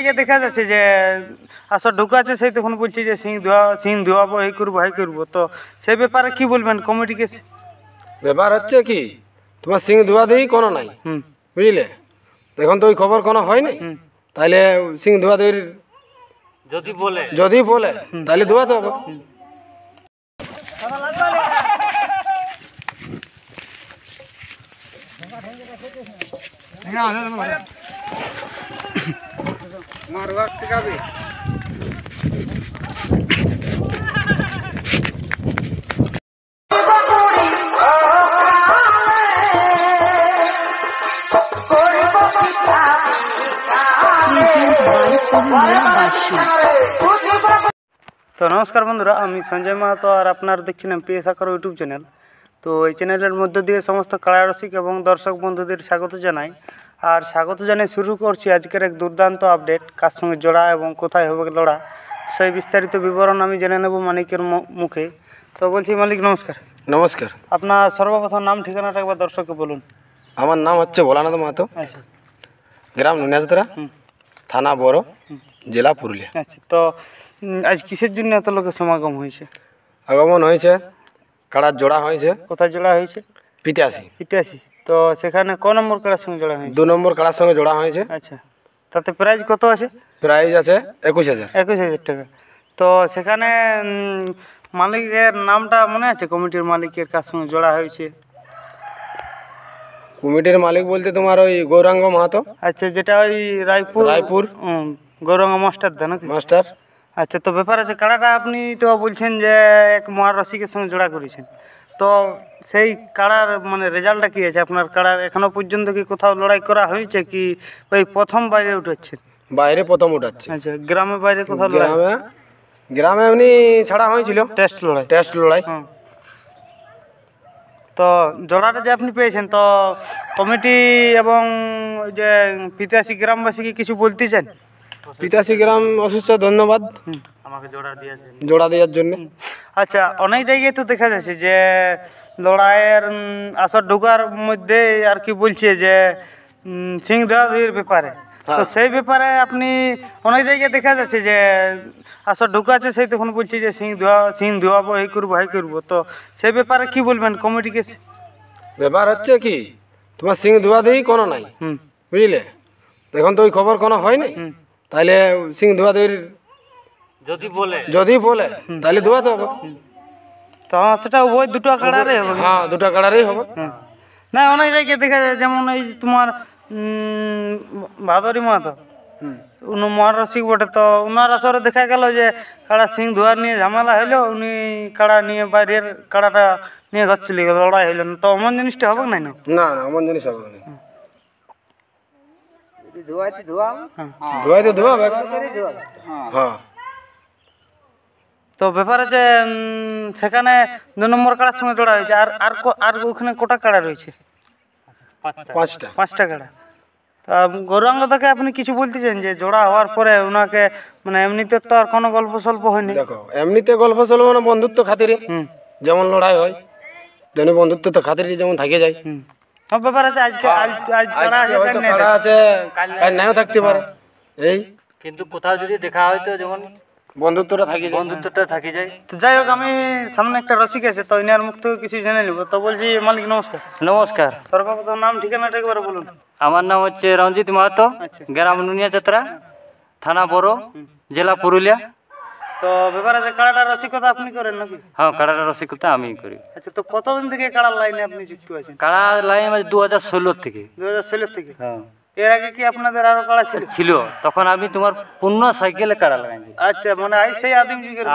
জায়গায় দেখা যাচ্ছে যে আসর ঢুকাচ্ছে, সেই তখন বলছে যে সিং ধোয়াবো, এই করবো হাই করবো। তো সেই ব্যাপারে কি বলবেন কমিটিকে? ব্যাপার হচ্ছে কি, তোমার সিং ধোয়া দিই কোনো নাই, বুঝলে? এখন তো ওই খবর কোনো হয়নি, তাইলে সিং ধোয়া দির যদি বলে তাহলে ধোয়াতে হবে। তো নমস্কার বন্ধুরা, আমি সঞ্জয় মাহাতো আর আপনারা দেখছেন এমপিএস আকার ইউটিউব চ্যানেল। তো এই চ্যানেলের মধ্য দিয়ে সমস্ত কারারসিক এবং দর্শক বন্ধুদের স্বাগত জানাই। আর স্বাগত জানিয়ে শুরু করছি আজকের এক দুর্দান্ত আপডেট, কার সঙ্গে জোড়া এবং কোথায় হবে লড়া, সেই বিস্তারিত বিবরণ আমি জেনে নেব মালিকের মুখে। তো বলছি মালিক নমস্কার। নমস্কার। আপনার সর্বপ্রথম নাম ঠিকানাটা একবার দর্শককে বলুন। আমার নাম হচ্ছে ভোলানাথ মাহাতো, আচ্ছা, গ্রাম নুনিয়াজতরা, থানা বড়, জেলা পুরুলিয়া। আচ্ছা, তো আজ কিসের জন্য এত লোকের সমাগম হয়েছে? আগমন হয়েছে, কাড়ার জোড়া হয়েছে। কোথায় জোড়া হয়েছে? 85। তো সেখানে ক নম্বর কাড়ার সঙ্গে জোড়া হয়েছে? 2 নম্বর কাড়ার সঙ্গে জোড়া হয়েছে। আচ্ছা, তাতে প্রাইজ কত আছে? প্রাইজ আছে 21,000। 21,000 টাকা। তো সেখানে মালিকের নামটা মনে আছে? কমিটির মালিকের কার সঙ্গে জোড়া হয়েছে? কমিটির মালিক বলতে তোমার ওই গৌরাঙ্গ মাহাতো। আচ্ছা, যেটা ওই রায়পুর গৌরাঙ্গ মাস্টার দা নাকি? মাস্টার। আচ্ছা, তো ব্যাপার আছে, কাড়াটা আপনি তো বলছেন যে এক মহারসিকের সঙ্গে জোড়া করেছেন। তো সেই কাড়ার মানে রেজাল্টটা কী আছে আপনার কাড়ার? এখনো পর্যন্ত কি কোথাও লড়াই করা হয়েছে কি ওই প্রথম বাইরে উঠেছেন? বাইরে প্রথম উঠাচ্ছে। আচ্ছা, গ্রামে বাইরে কোথাও গ্রামে এমনি ছাড়া হয়েছিল টেস্ট লড়াই। তো জোড়াটা যে আপনি পেয়েছেন, তো কমিটি এবং ওই যে 85 গ্রামবাসীকে কিছু বলতে চান? 85 গ্রাম অবশ্য ধন্যবাদ আমাকে জোড়া দেওয়ার জন্য। আচ্ছা, অনেক জায়গায় তো দেখা যাচ্ছে যে লড়াইয়ের আসর ঢোকার মধ্যে আর কি বলছে যে সিং ধোয়ার ব্যাপারে। তো সেই ব্যাপারে আপনি অনেক জায়গায় দেখা যাচ্ছে যে আসর ঢুকাচ্ছে, সেই তখন বলছে যে সিং ধোয়াবো, এই করবো হাই করবো। তো সেই ব্যাপারে কি বলবেন কমিটিকে? ব্যাপার হচ্ছে কি, তোমার সিং ধোয়া দিই কোনো নাই, বুঝলে? এখন তো ওই খবর কোনো হয়নি, তাইলে সিং ধোয়া দির যদি বলে তাহলে ধোয়াতে হবে। তো সেটা ওই দুটো কাড়ারে হবে? হ্যাঁ, দুটো কাড়ারেই হবে। না, অনেক জায়গায় দেখা যায়, যেমন এই তোমার ভাদরি মাহাতো উনি মহারসিক বটে। তো উনার আসরে দেখা গেল যে কাড়া সিং ধোয়ার নিয়ে ঝামেলা হইলো, উনি কাড়া নিয়ে বাইরের কাড়াটা নিয়ে ঘর চলে গেল, লড়াই হইল না। তো অমন জিনিসটা হবে না? না, অমন জিনিস হবে না। হ্যাঁ। তো ব্যাপার আছে, সেখানে 2 নম্বর কাড়ার সঙ্গে জোড়া হয়েছে। আর ওখানে কোটা কাড়া রয়েছে? 5টা কাড়া। তা গৌরাঙ্গদাকে আপনি কিছু বলতে চান যে জোড়া হওয়ার পরে ওনাকে, মানে এমনিতে তো আর কোনো গল্প সল্প হয়নি? দেখো, এমনিতে গল্প সল্প না, বন্ধুত্ব খাতিরে যেমন লড়াই হয় তেমনি বন্ধুত্ব তো খাতিরে যেমন থাকে যায়। ব্যাপার আছে, আজ কাড়া আছে, কাল নাও থাকতে পারে। এই কিন্তু কোথাও যদি দেখা হয় তো যেমন বন্ধুত্বটা থাকি যায়। তো যাই হোক, আমি সামনে একটা রসিক আছে, তো ইনার মুখ থেকে কিছু জেনে নিব। তো বলছি মালিক নমস্কার। নমস্কার। সর্বপ্রথম নাম ঠিকানাটা একবার বলুন। আমার নাম হচ্ছে রঞ্জিত মাহাতো, গ্রাম নুনিয়াজতরা, থানা বড়, জেলা পুরুলিয়া। তো ব্যাপার আছে, কাড়াটা রসিকতা আপনি করেন নাকি? হ্যাঁ, কাড়াটা রসিকতা আমি করি। আচ্ছা, তো কতদিন থেকে কাড়ার লাইনে আপনি যুক্ত আছেন? কাড়া লাইন 2016 থেকে। 2016 থেকে? হ্যাঁ। এর আগে কি আপনাদের আরো কাড়া ছিল? তখন আমি তোমার পূর্ণ সাইকেলে কাড়া লাগাইছি। আচ্ছা, মানে সেই আদিম যুগের?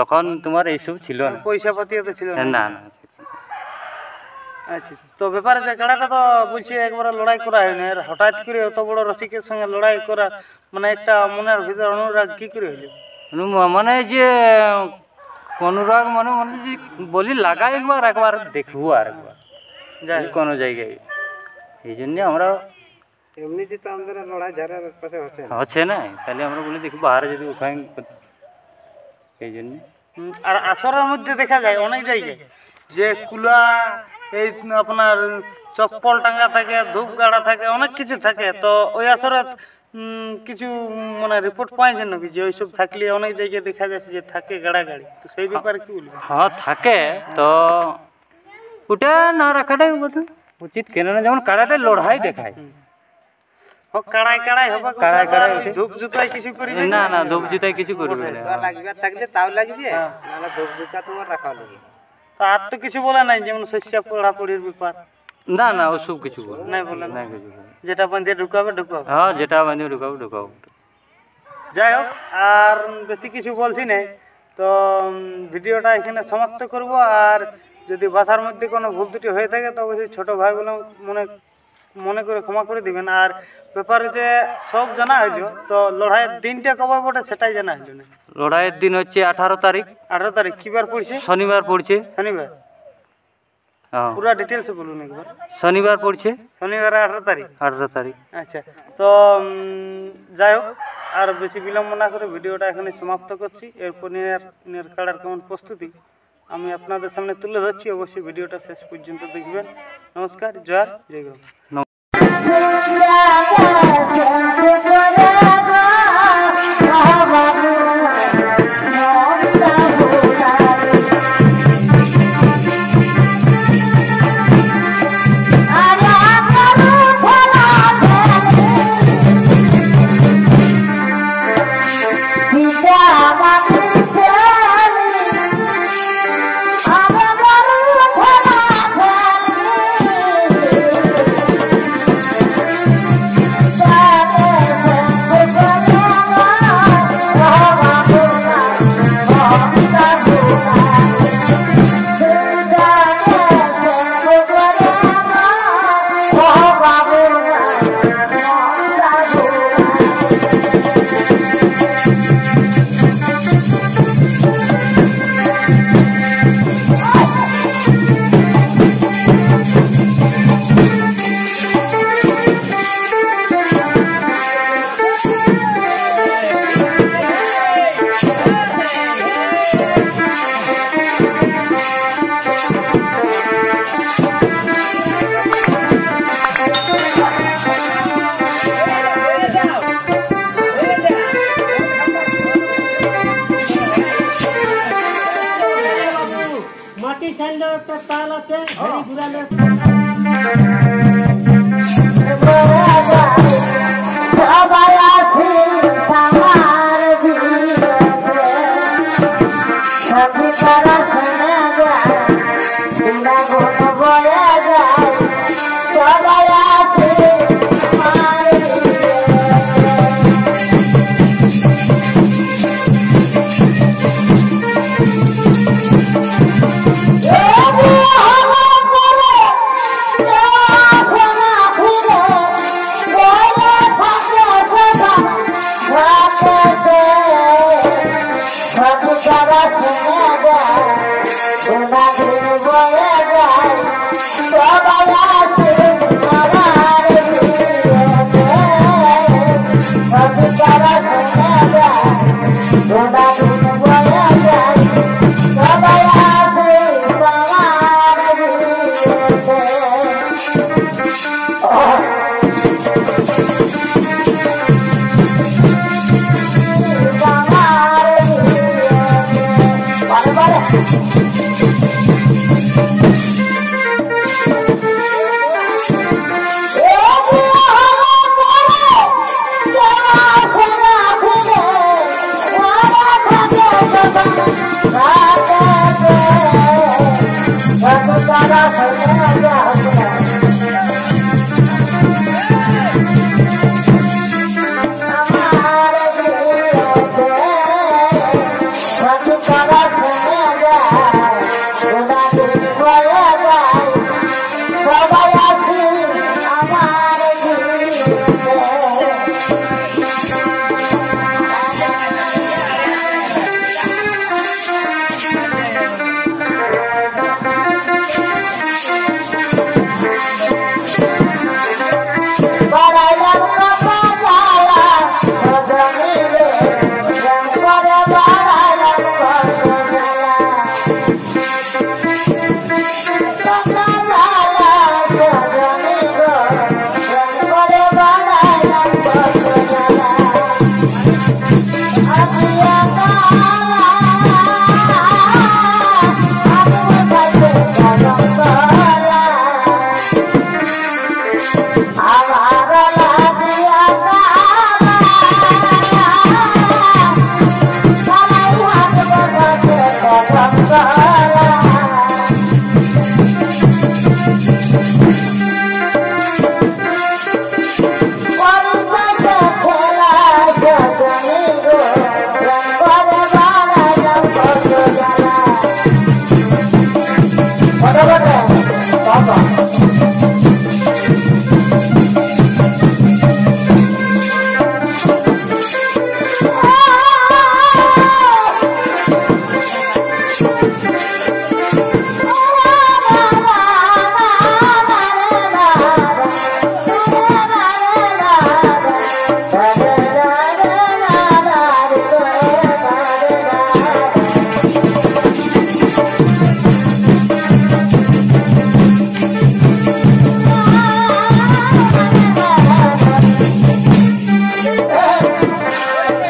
তখন তোমার এইসব ছিল না, পয়সা পাতি তো ছিল না। না। আচ্ছা, তো ব্যাপার আছে, কাড়াটা তো বলছি একবার লড়াই করা হয়নি, আর হঠাৎ করে এত বড় রসিকের সঙ্গে লড়াই করা, মানে একটা মনের ভিতরে অনুরাগ কি করে হইল? মানে যে অনুরাগ মানে যে বলি লাগাই একবার দেখবো আর একবার কোনো জায়গায়, এই জন্য আমরা এমনিতে তো আমাদের লড়াই ঝাড়ার পাশে হচ্ছে না, তাহলে আমরা বলি দেখি বাহারে যদি ওখানে, এই জন্য। আর আসরের মধ্যে দেখা যায় অনেক জায়গায় যে কুলা, এই আপনার চপ্পল টাঙ্গা থাকে, ধূপ গাড়া থাকে, অনেক কিছু থাকে। তো ওই আসরে কিছু মানে রিপোর্ট পাইছেন নাকি যে ওইসব থাকলে অনেক জায়গায় দেখা যাচ্ছে যে থাকে গাড়াগাড়ি, তো সেই ব্যাপারে কি বলবেন? হ্যাঁ থাকে, তো ওটা না রাখাটাই উচিত, কেননা যেমন কাড়াটা লড়াই দেখায়। কাড়াই কাড়াই হবে, কাড়াই কাড়াই হচ্ছে। ধূপ জুতাই কিছু করবে না না, ধূপ জুতায় কিছু করবে না। লাগবে থাকলে তাও লাগবে, নাহলে ধূপ জুতা তোমার রাখা লাগবে। তো আর তো কিছু বলে নাই, যেমন শস্য পড়াপড়ির ব্যাপার না না, ওসব কিছু বলে নাই বলে না, কিছু বলে। যেটা বাঁধে ঢুকাবে ঢুকাবে। হ্যাঁ, যেটা বাঁধে ঢুকাও ঢুকাও। যাই হোক, আর বেশি কিছু বলছি না, তো ভিডিওটা এখানে সমাপ্ত করব। আর যদি ভাষার মধ্যে কোনো ভুল ত্রুটি হয়ে থাকে তো অবশ্যই ছোটো ভাই বলে মনে করে ক্ষমা করে দিবেন। আর ব্যাপার হচ্ছে সব জানা হইলো, তো লড়াইয়ের দিনটা কবে বটে সেটাই জানা হইলো না। লড়াইয়ের দিন হচ্ছে 18 তারিখ, 18 তারিখ কি বার পড়ছে? শনিবার পড়ছে। শনিবার। হ্যাঁ, পুরা ডিটেলসে বলুন একবার। শনিবার পড়ছে, শনিবার 18 তারিখ। 18 তারিখ। আচ্ছা, তো যাই হোক, আর বেশি বিলম্ব না করে ভিডিওটা এখানে সমাপ্ত করছি। এরপর নিয়ার কাড়ার কেমন প্রস্তুতি আমি আপনাদের সামনে তুলে ধরছি। অবশ্যই ভিডিওটা শেষ পর্যন্ত দেখবেন। নমস্কার, জয় জয় গুরু।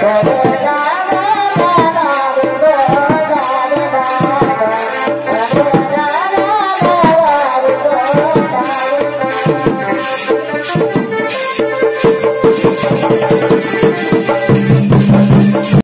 Thank you.